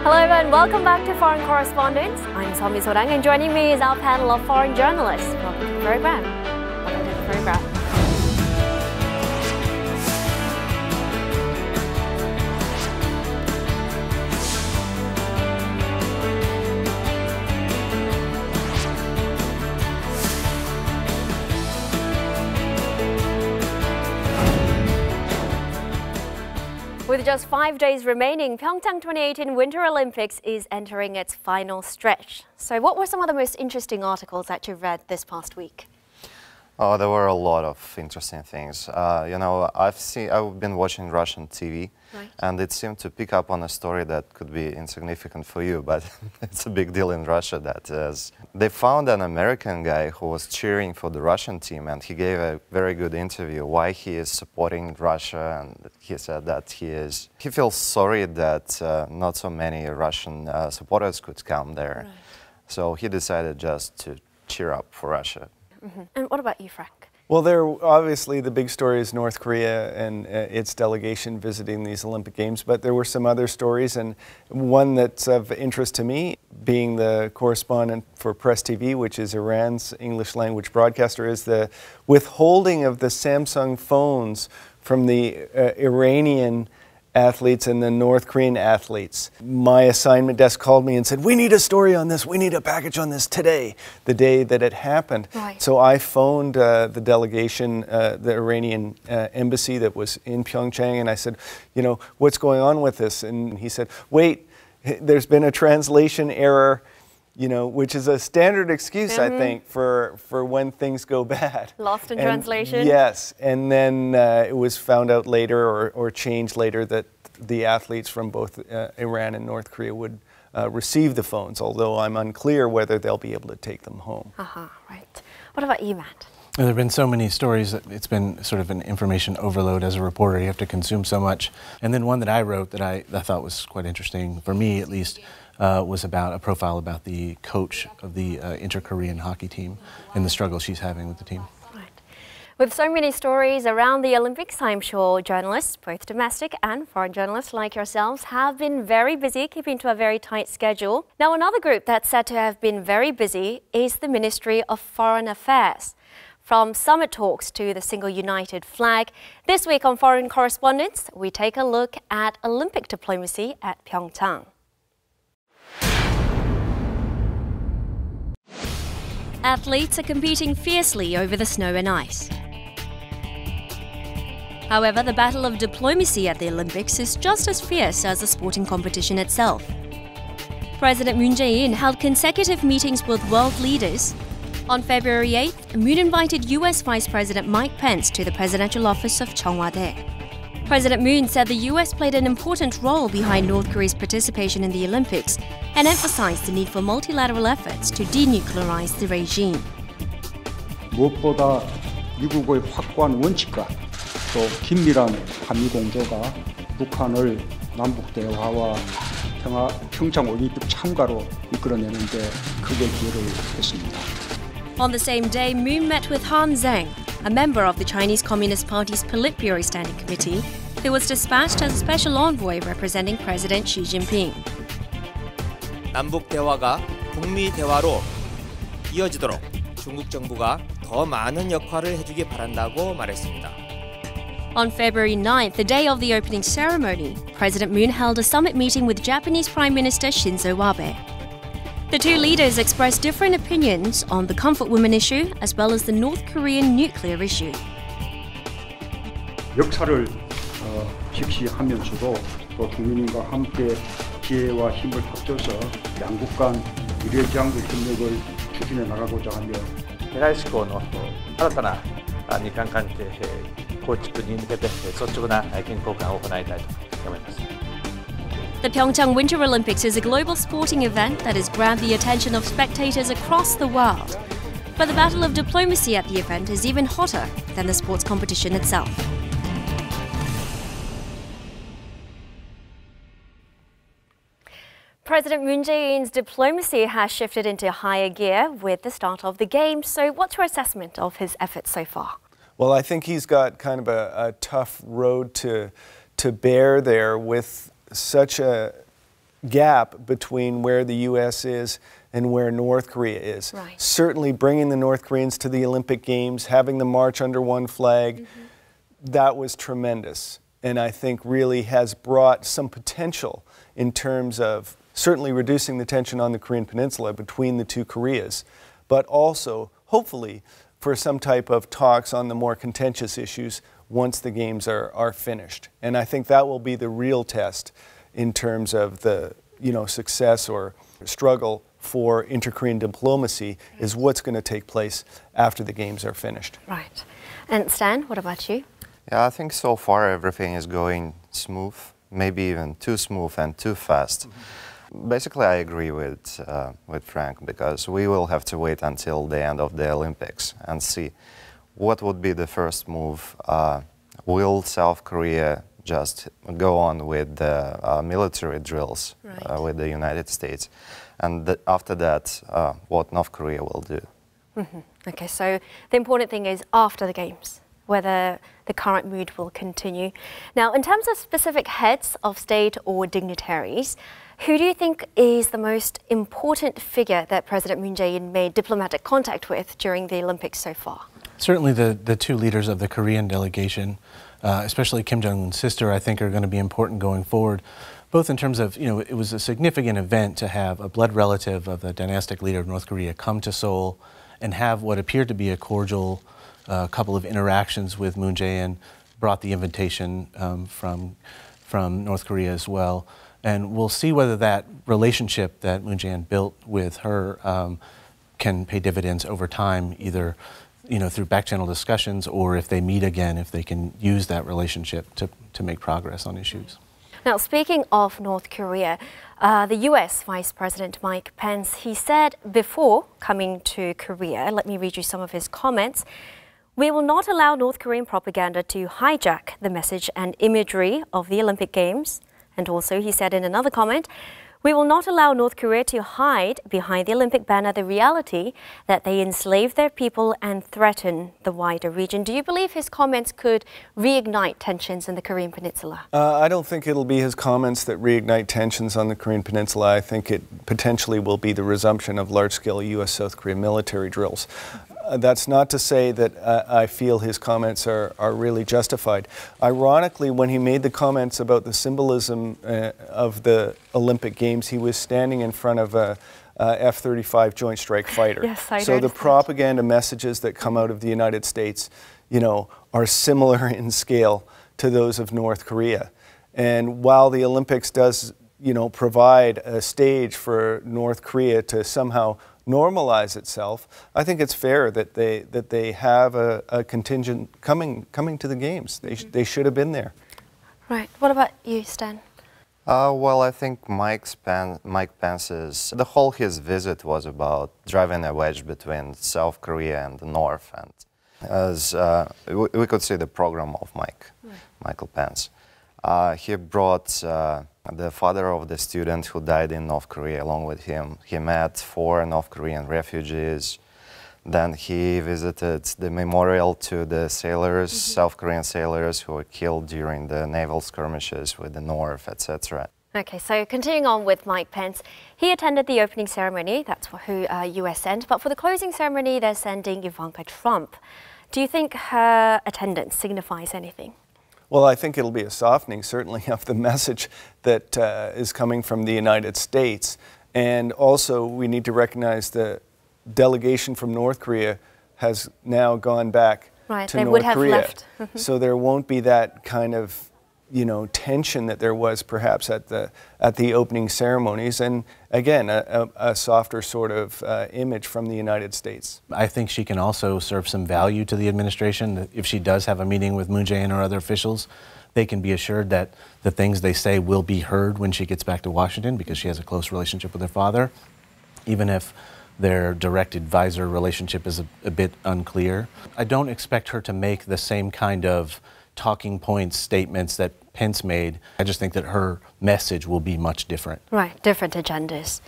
Hello everyone, welcome back to Foreign Correspondents. I'm Zheng, and joining me is our panel of foreign journalists. Welcome to the program. Welcome to the program. With just 5 days remaining, Pyeongchang 2018 Winter Olympics is entering its final stretch. So what were some of the most interesting articles that you've read this past week? Oh, there were a lot of interesting things. I've been watching Russian TV, right, and it seemed to pick up on a story that could be insignificant for you, but it's a big deal in Russia. That is, they found an American guy who was cheering for the Russian team, and he gave a very good interview why he is supporting Russia, and he said that he feels sorry that not so many Russian supporters could come there, right. So he decided just to cheer up for Russia. Mm-hmm. And what about you, Frank? Well, obviously the big story is North Korea and its delegation visiting these Olympic Games, but there were some other stories, and one that's of interest to me, being the correspondent for Press TV, which is Iran's English language broadcaster, is the withholding of the Samsung phones from the Iranian athletes and the North Korean athletes. My assignment desk called me and said, we need a story on this, we need a package on this today, the day that it happened. Right. So I phoned the delegation, the Iranian embassy that was in Pyeongchang, and I said, you know, what's going on with this? And he said, wait, there's been a translation error, you know, which is a standard excuse, I think, for when things go bad. Lost in translation? Yes, and then it was found out later or changed later that the athletes from both Iran and North Korea would receive the phones, although I'm unclear whether they'll be able to take them home. Right. What about you, Matt? There have been so many stories that it's been sort of an information overload as a reporter. You have to consume so much. And then one that I wrote that I thought was quite interesting, for me at least, was about a profile about the coach of the inter-Korean hockey team and the struggle she's having with the team. Right. With so many stories around the Olympics, I'm sure journalists, both domestic and foreign journalists like yourselves, have been very busy, keeping to a very tight schedule. Now, another group that's said to have been very busy is the Ministry of Foreign Affairs. From summit talks to the single united flag, this week on Foreign Correspondents, we take a look at Olympic diplomacy at Pyeongchang. Athletes are competing fiercely over the snow and ice. However, the battle of diplomacy at the Olympics is just as fierce as the sporting competition itself. President Moon Jae-in held consecutive meetings with world leaders. On February 8th, Moon invited US Vice President Mike Pence to the presidential office of Cheongwade. President Moon said the US played an important role behind North Korea's participation in the Olympics and emphasized the need for multilateral efforts to denuclearize the regime. 무엇보다 미국의 확고한 원칙과 또 긴밀한 한미 공조가 북한을 남북 대화와 평창 올림픽 참가로 이끌어내는 데 크게 기여를 했습니다. On the same day, Moon met with Zheng, a member of the Chinese Communist Party's Politburo Standing Committee, who was dispatched as a special envoy representing President Xi Jinping. 남북 대화가 북미 대화로 이어지도록 중국 정부가 더 많은 역할을 해주길 바란다고 말했습니다. On February 9th, the day of the opening ceremony, President Moon held a summit meeting with Japanese Prime Minister Shinzo Abe. The two leaders expressed different opinions on the comfort women issue as well as the North Korean nuclear issue. 역사를 직시하면서도 또 국민과 함께 지혜와 힘을 합쳐서 양국 간 미래지향적 협력을 추진해 나가고자 하며 未来志向の新たな日韓関係構築に向けて率直な意見交換を行いたいと思います。The Pyeongchang Winter Olympics is a global sporting event that has grabbed the attention of spectators across the world. But the battle of diplomacy at the event is even hotter than the sports competition itself. President Moon Jae-in's diplomacy has shifted into higher gear with the start of the Games. So what's your assessment of his efforts so far? Well, I think he's got kind of a tough road to bear there with such a gap between where the U.S. is and where North Korea is. Right. Certainly bringing the North Koreans to the Olympic Games, having them march under one flag, that was tremendous. And I think really has brought some potential in terms of certainly reducing the tension on the Korean Peninsula between the two Koreas, but also, hopefully, for some type of talks on the more contentious issues once the games are finished. And I think that will be the real test in terms of the success or struggle for inter-Korean diplomacy is what's going to take place after the games are finished. Right. And Stan, what about you? Yeah, I think so far everything is going smooth, maybe even too smooth and too fast. Basically, I agree with Frank, because we will have to wait until the end of the Olympics and see what would be the first move. Will South Korea just go on with the military drills with the United States? And after that, what North Korea will do. Okay, so the important thing is after the games, whether the current mood will continue. Now, in terms of specific heads of state or dignitaries, who do you think is the most important figure that President Moon Jae-in made diplomatic contact with during the Olympics so far? Certainly the two leaders of the Korean delegation, especially Kim Jong-un's sister, I think are going to be important going forward, both in terms of, it was a significant event to have a blood relative of the dynastic leader of North Korea come to Seoul and have what appeared to be a cordial couple of interactions with Moon Jae-in, brought the invitation from North Korea as well. And we'll see whether that relationship that Moon Jae-in built with her can pay dividends over time, either through back-channel discussions, or if they meet again, if they can use that relationship to make progress on issues. Now, speaking of North Korea, the US Vice President Mike Pence, he said before coming to Korea, let me read you some of his comments, "We will not allow North Korean propaganda to hijack the message and imagery of the Olympic Games." And also, he said in another comment, "We will not allow North Korea to hide behind the Olympic banner the reality that they enslave their people and threaten the wider region." Do you believe his comments could reignite tensions in the Korean Peninsula? I don't think it'll be his comments that reignite tensions on the Korean Peninsula. I think it potentially will be the resumption of large-scale U.S.-South Korea military drills. That's not to say that I feel his comments are really justified. Ironically, when he made the comments about the symbolism of the Olympic Games, he was standing in front of a F-35 Joint Strike Fighter. Yes, I So the propaganda messages that come out of the United States, are similar in scale to those of North Korea. And while the Olympics does, provide a stage for North Korea to somehow normalize itself, I think it's fair that they have a contingent coming to the games. They should have been there. Right. What about you, Stan? Well, I think Mike Pence's, his visit was about driving a wedge between South Korea and the North. And as we could see the program of Michael Pence. He brought the father of the student who died in North Korea along with him. He met 4 North Korean refugees. Then he visited the memorial to the sailors, South Korean sailors who were killed during the naval skirmishes with the North, etc. Okay, so continuing on with Mike Pence, he attended the opening ceremony. That's who US sent. But for the closing ceremony, they're sending Ivanka Trump. Do you think her attendance signifies anything? Well, I think it'll be a softening, certainly, of the message that is coming from the United States. And also, we need to recognize the delegation from North Korea has now gone back to North Korea. Left. So there won't be that kind of, tension that there was perhaps at the opening ceremonies. And again, a softer sort of image from the United States. I think she can also serve some value to the administration. If she does have a meeting with Moon Jae-in or other officials, they can be assured that the things they say will be heard when she gets back to Washington, because she has a close relationship with her father, even if their direct advisor relationship is a bit unclear. I don't expect her to make the same kind of talking points statements that Pence made. I just think that her message will be much different. Right, different agendas.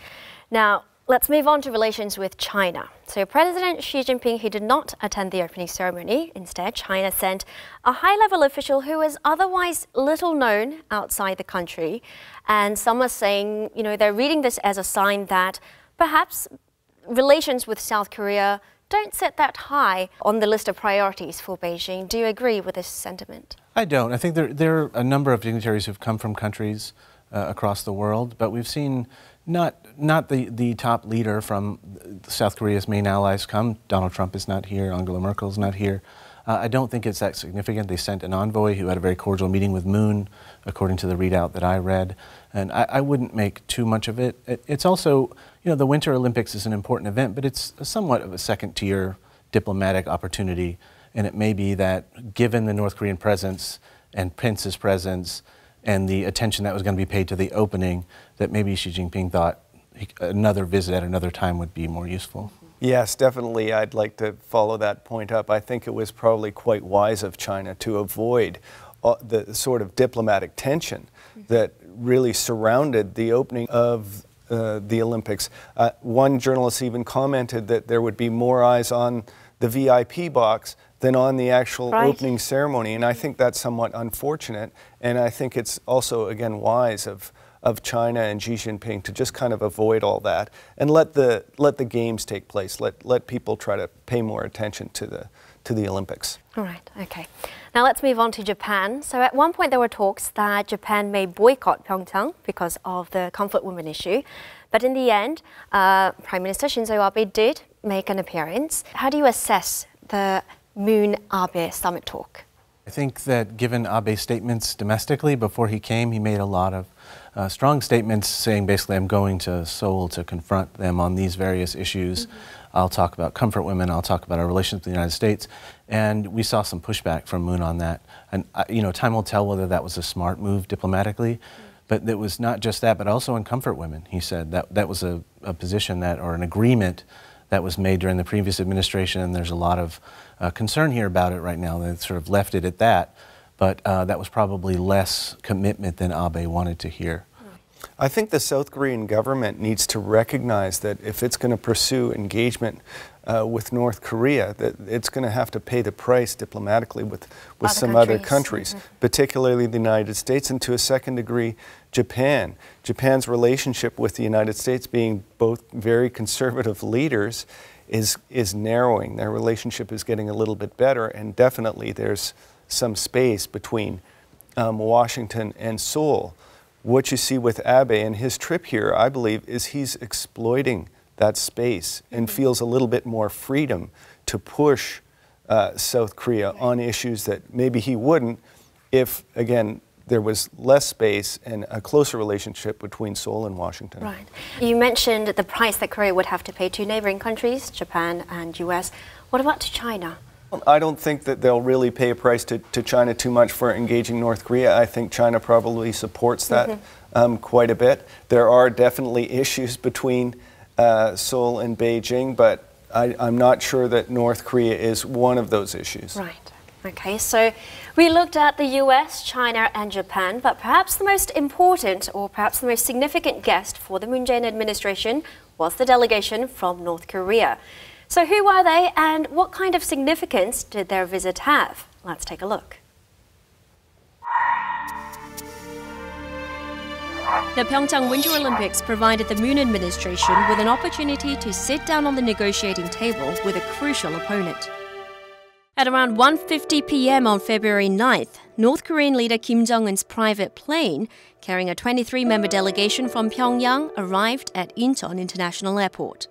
Now, Let's move on to relations with China. So President Xi Jinping, he did not attend the opening ceremony. Instead, China sent a high-level official who is otherwise little known outside the country. And some are saying, they're reading this as a sign that perhaps relations with South Korea don't sit that high on the list of priorities for Beijing. Do you agree with this sentiment? I don't. I think there are a number of dignitaries who've come from countries across the world, but we've seen not the top leader from South Korea's main allies come. Donald Trump is not here. Angela Merkel is not here. I don't think it's that significant. They sent an envoy who had a very cordial meeting with Moon, according to the readout that I read. And I wouldn't make too much of it. It's also, the Winter Olympics is an important event, but it's somewhat of a second-tier diplomatic opportunity. And it may be that given the North Korean presence and Pence's presence and the attention that was going to be paid to the opening, that maybe Xi Jinping thought another visit at another time would be more useful. Yes, definitely. I'd like to follow that point up. I think it was probably quite wise of China to avoid the sort of diplomatic tension that really surrounded the opening of the Olympics. One journalist even commented that there would be more eyes on the VIP box than on the actual opening ceremony, and I think that's somewhat unfortunate, and I think it's also, again, wise of China and Xi Jinping to just kind of avoid all that and let the games take place, let people try to pay more attention to the Olympics. All right, okay. Now let's move on to Japan. So at one point there were talks that Japan may boycott Pyeongchang because of the comfort women issue, but in the end, Prime Minister Shinzo Abe did make an appearance. How do you assess the Moon-Abe summit talk? I think that given Abe's statements domestically, before he came, he made a lot of strong statements saying basically, I'm going to Seoul to confront them on these various issues. I'll talk about comfort women, I'll talk about our relations with the United States. And we saw some pushback from Moon on that. And time will tell whether that was a smart move diplomatically. But it was not just that, but also on comfort women. He said that was a position or an agreement that was made during the previous administration, and there's a lot of concern here about it right now. They sort of left it at that, but that was probably less commitment than Abe wanted to hear. I think the South Korean government needs to recognize that if it's going to pursue engagement with North Korea, that it's going to have to pay the price diplomatically with some other countries, particularly the United States, and to a second degree, Japan. Japan's relationship with the United States, being both very conservative leaders, is narrowing. Their relationship is getting a little bit better, and definitely there's some space between Washington and Seoul. What you see with Abe and his trip here, I believe, is he's exploiting that space and feels a little bit more freedom to push South Korea on issues that maybe he wouldn't if, again, there was less space and a closer relationship between Seoul and Washington. Right. You mentioned the price that Korea would have to pay to neighboring countries, Japan and US. What about to China? I don't think that they'll really pay a price to China too much for engaging North Korea. I think China probably supports that quite a bit. There are definitely issues between Seoul and Beijing, but I'm not sure that North Korea is one of those issues. Right. Okay, so we looked at the US, China and Japan, but perhaps the most important or perhaps the most significant guest for the Moon Jae-in administration was the delegation from North Korea. So who are they and what kind of significance did their visit have? Let's take a look. The Pyeongchang Winter Olympics provided the Moon administration with an opportunity to sit down on the negotiating table with a crucial opponent. At around 1:50 p.m. on February 9th, North Korean leader Kim Jong-un's private plane, carrying a 23-member delegation from Pyongyang, arrived at Incheon International Airport.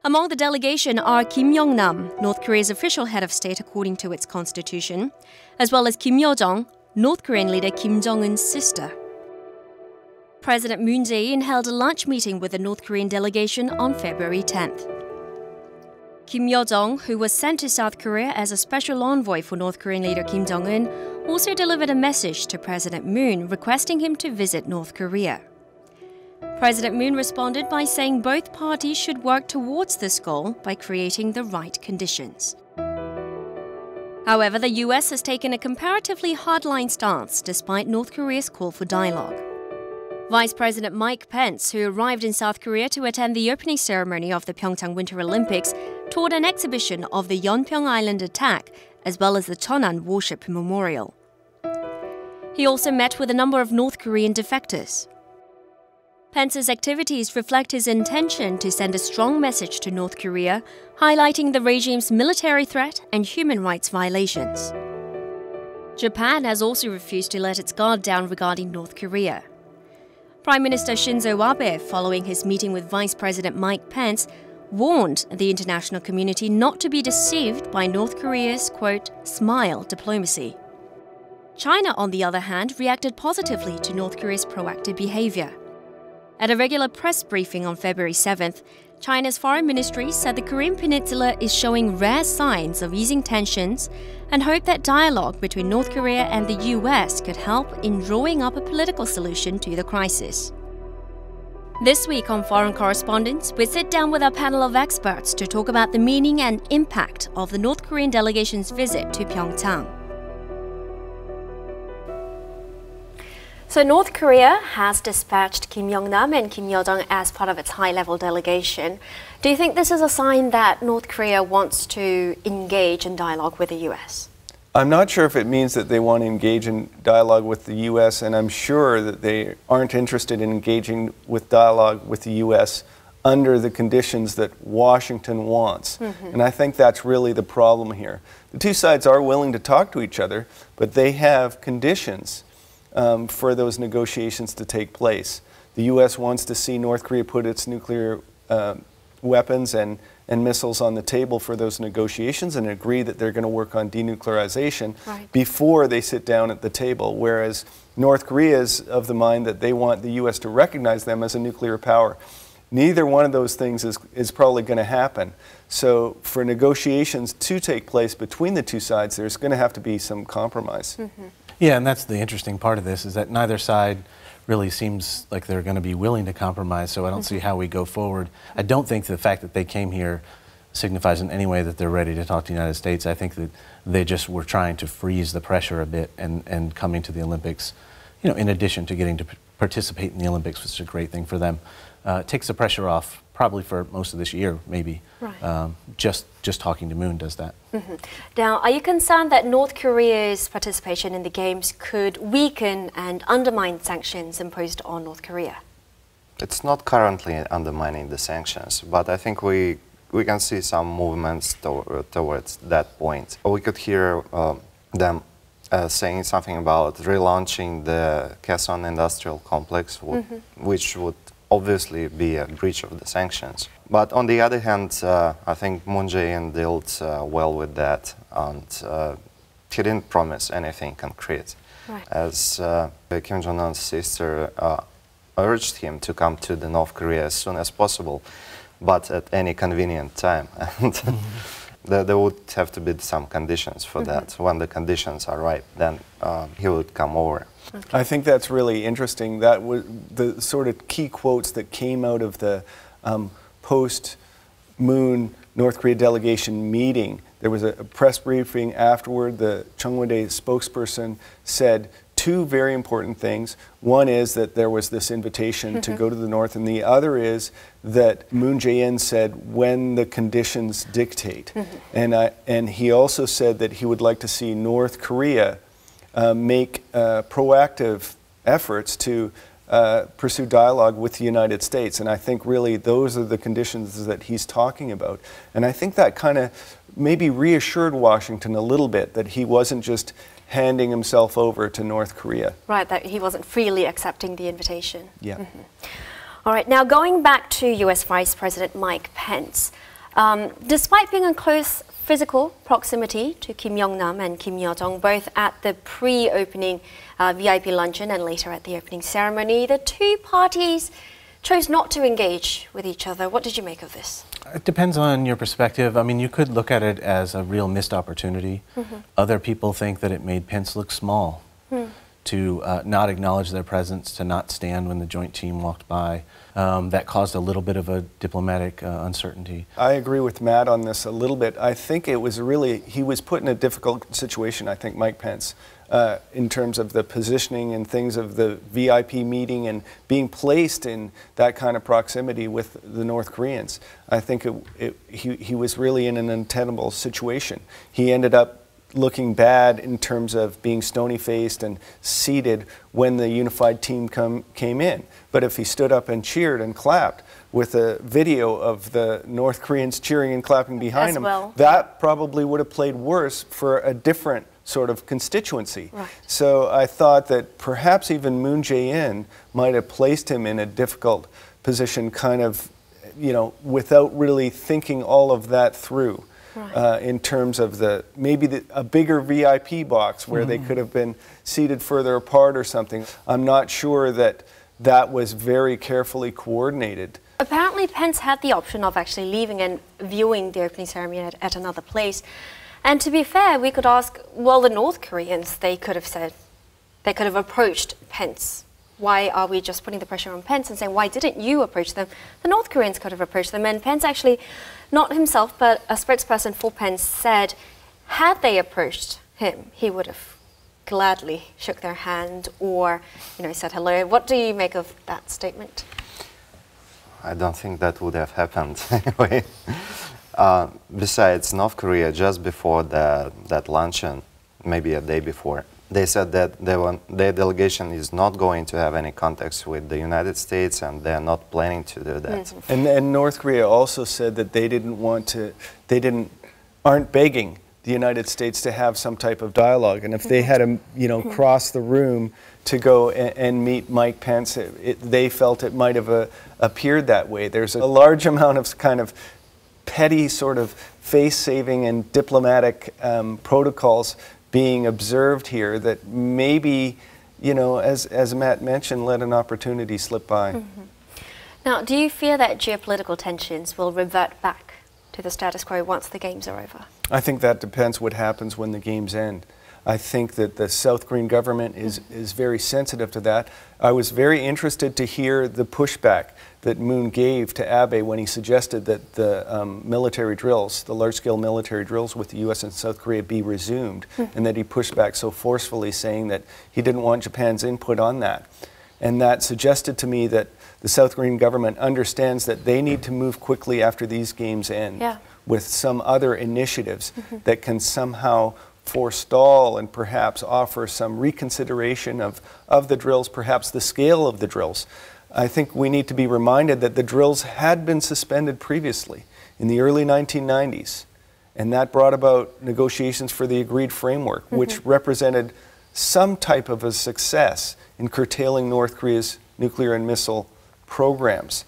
Among the delegation are Kim Yong-nam, North Korea's official head of state according to its constitution, as well as Kim Yo-jong, North Korean leader Kim Jong-un's sister. President Moon Jae-in held a lunch meeting with the North Korean delegation on February 10th. Kim Yo-jong, who was sent to South Korea as a special envoy for North Korean leader Kim Jong-un, also delivered a message to President Moon requesting him to visit North Korea. President Moon responded by saying both parties should work towards this goal by creating the right conditions. However, the US has taken a comparatively hardline stance despite North Korea's call for dialogue. Vice President Mike Pence, who arrived in South Korea to attend the opening ceremony of the Pyeongchang Winter Olympics, toured an exhibition of the Yeonpyeong Island attack, as well as the Cheonan Warship Memorial. He also met with a number of North Korean defectors. Pence's activities reflect his intention to send a strong message to North Korea, highlighting the regime's military threat and human rights violations. Japan has also refused to let its guard down regarding North Korea. Prime Minister Shinzo Abe, following his meeting with Vice President Mike Pence, warned the international community not to be deceived by North Korea's, quote, smile diplomacy. China, on the other hand, reacted positively to North Korea's proactive behavior. At a regular press briefing on February 7th, China's foreign ministry said the Korean peninsula is showing rare signs of easing tensions and hoped that dialogue between North Korea and the US could help in drawing up a political solution to the crisis. This week on Foreign Correspondents, we sit down with our panel of experts to talk about the meaning and impact of the North Korean delegation's visit to Pyeongchang. So North Korea has dispatched Kim Yong-nam and Kim Yo-jong as part of its high-level delegation. Do you think this is a sign that North Korea wants to engage in dialogue with the US? I'm not sure if it means that they want to engage in dialogue with the US, and I'm sure that they aren't interested in engaging with dialogue with the US under the conditions that Washington wants. And I think that's really the problem here. The two sides are willing to talk to each other, but they have conditions for those negotiations to take place. The U.S. wants to see North Korea put its nuclear weapons and missiles on the table for those negotiations and agree that they're going to work on denuclearization before they sit down at the table, whereas North Korea is of the mind that they want the U.S. to recognize them as a nuclear power. Neither one of those things is probably going to happen. So for negotiations to take place between the two sides, there's going to have to be some compromise. Yeah, and that's the interesting part of this, is that neither side really seems like they're going to be willing to compromise, so I don't see how we go forward. I don't think the fact that they came here signifies in any way that they're ready to talk to the United States. I think that they just were trying to freeze the pressure a bit and coming to the Olympics, you know, in addition to getting to participate in the Olympics, which is a great thing for them. It takes the pressure off probably for most of this year, maybe. Just talking to Moon does that. Now, are you concerned that North Korea's participation in the Games could weaken and undermine sanctions imposed on North Korea? It's not currently undermining the sanctions, but I think we can see some movements towards that point. We could hear them saying something about relaunching the Kaesong industrial complex, which would obviously be a breach of the sanctions. But on the other hand, I think Moon Jae-in dealt well with that, and he didn't promise anything concrete. As Kim Jong-un's sister urged him to come to the North Korea as soon as possible, but at any convenient time. And there would have to be some conditions for that. When the conditions are right, then he would come over. I think that's really interesting. That was the sort of key quotes that came out of the post-Moon North Korea delegation meeting. There was a press briefing afterward. The Cheongwon-dae spokesperson said two very important things. One is that there was this invitation to go to the North, and the other is that Moon Jae-in said when the conditions dictate. And he also said that he would like to see North Korea make proactive efforts to pursue dialogue with the United States. And I think really those are the conditions that he's talking about. And I think that kind of maybe reassured Washington a little bit that he wasn't just handing himself over to North Korea. Right, that he wasn't freely accepting the invitation. Yeah. All right, now going back to US Vice President Mike Pence, despite being in close physical proximity to Kim Yong-nam and Kim Yo-jong, both at the pre-opening VIP luncheon and later at the opening ceremony, the two parties chose not to engage with each other. What did you make of this? It depends on your perspective. I mean, you could look at it as a real missed opportunity. Other people think that it made Pence look small, to not acknowledge their presence, to not stand when the joint team walked by. That caused a little bit of a diplomatic uncertainty. I agree with Matt on this a little bit. I think it was really, he was put in a difficult situation, I think, Mike Pence. in terms of the positioning and things of the VIP meeting and being placed in that kind of proximity with the North Koreans. I think he was really in an untenable situation. He ended up looking bad in terms of being stony-faced and seated when the unified team came in. But if he stood up and cheered and clapped with a video of the North Koreans cheering and clapping behind him, that probably would have played worse for a different sort of constituency. Right. So I thought that perhaps even Moon Jae-in might have placed him in a difficult position, kind of, without really thinking all of that through. Right. In terms of maybe a bigger VIP box where they could have been seated further apart or something. I'm not sure that was very carefully coordinated. Apparently Pence had the option of actually leaving and viewing the opening ceremony at another place. And to be fair, we could ask, well, the North Koreans, they could have approached Pence. Why are we just putting the pressure on Pence and saying, why didn't you approach them? The North Koreans could have approached them. And Pence actually, not himself, but a spokesperson for Pence said, had they approached him, he would have gladly shook their hand or, said hello. What do you make of that statement? I don't think that would have happened anyway. Besides, North Korea, just before that luncheon, maybe a day before, they said that their delegation is not going to have any contacts with the United States and they're not planning to do that. Mm-hmm. And North Korea also said that they aren't begging the United States to have some type of dialogue. And if they had to, cross the room to go and meet Mike Pence, they felt it might have appeared that way. There's a large amount of kind of petty sort of face-saving and diplomatic protocols being observed here that maybe, as Matt mentioned, let an opportunity slip by. Mm-hmm. Now, do you fear that geopolitical tensions will revert back to the status quo once the games are over? I think that depends what happens when the games end. I think that the South Korean government is very sensitive to that. I was very interested to hear the pushback that Moon gave to Abe when he suggested that the military drills, the large-scale military drills with the U.S. and South Korea be resumed, and that he pushed back so forcefully, saying that he didn't want Japan's input on that. And that suggested to me that the South Korean government understands that they need to move quickly after these games end with some other initiatives that can somehow forestall and perhaps offer some reconsideration of the drills, perhaps the scale of the drills. I think we need to be reminded that the drills had been suspended previously in the early 1990s, and that brought about negotiations for the agreed framework, which represented some type of a success in curtailing North Korea's nuclear and missile programs.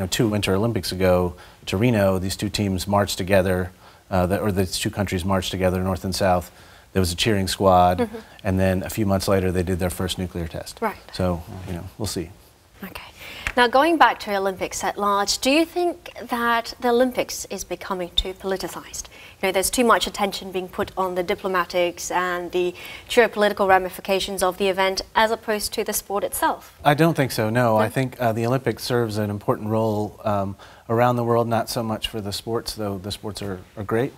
2 Winter Olympics ago, Torino, these two teams marched together, or these two countries marched together, North and South. There was a cheering squad, and then a few months later they did their first nuclear test. Right. So, we'll see. Okay. Now, going back to Olympics at large, do you think that the Olympics is becoming too politicized? There's too much attention being put on the diplomatics and the geopolitical ramifications of the event as opposed to the sport itself. I don't think so, no. I think the Olympics serves an important role around the world, not so much for the sports, though the sports are great.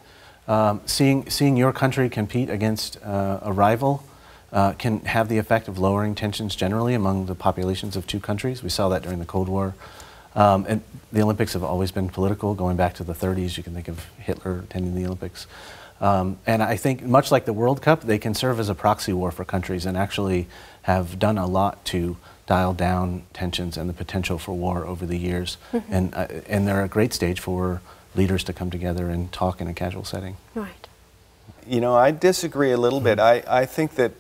Seeing your country compete against a rival can have the effect of lowering tensions generally among the populations of two countries. We saw that during the Cold War. And the Olympics have always been political, going back to the 30s. You can think of Hitler attending the Olympics. And I think, much like the World Cup, they can serve as a proxy war for countries and actually have done a lot to dial down tensions and the potential for war over the years. And they're a great stage for leaders to come together and talk in a casual setting. Right. I disagree a little bit. I think that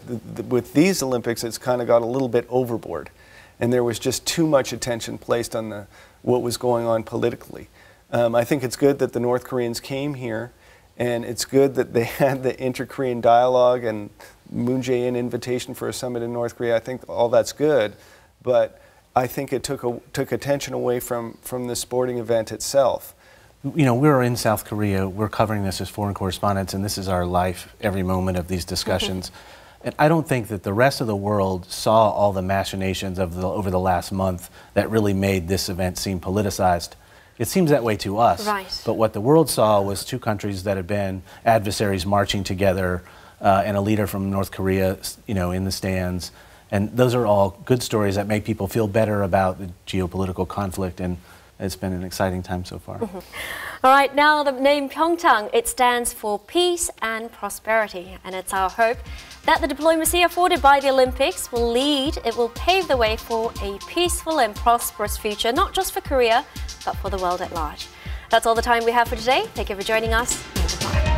with these Olympics, it's kind of got a little bit overboard. And there was just too much attention placed on what was going on politically. I think it's good that the North Koreans came here, and it's good that they had the inter-Korean dialogue and Moon Jae-in invitation for a summit in North Korea. I think all that's good, but I think it took attention away from the sporting event itself. We're in South Korea. We're covering this as foreign correspondents, and this is our life every moment of these discussions. And I don't think that the rest of the world saw all the machinations over the last month that really made this event seem politicized. It seems that way to us. Right. But what the world saw was two countries that had been adversaries marching together and a leader from North Korea, in the stands. And those are all good stories that make people feel better about the geopolitical conflict, and it's been an exciting time so far. All right, now the name Pyeongchang, it stands for peace and prosperity, and it's our hope that the diplomacy afforded by the Olympics will pave the way for a peaceful and prosperous future, not just for Korea, but for the world at large. That's all the time we have for today. Thank you for joining us, and goodbye.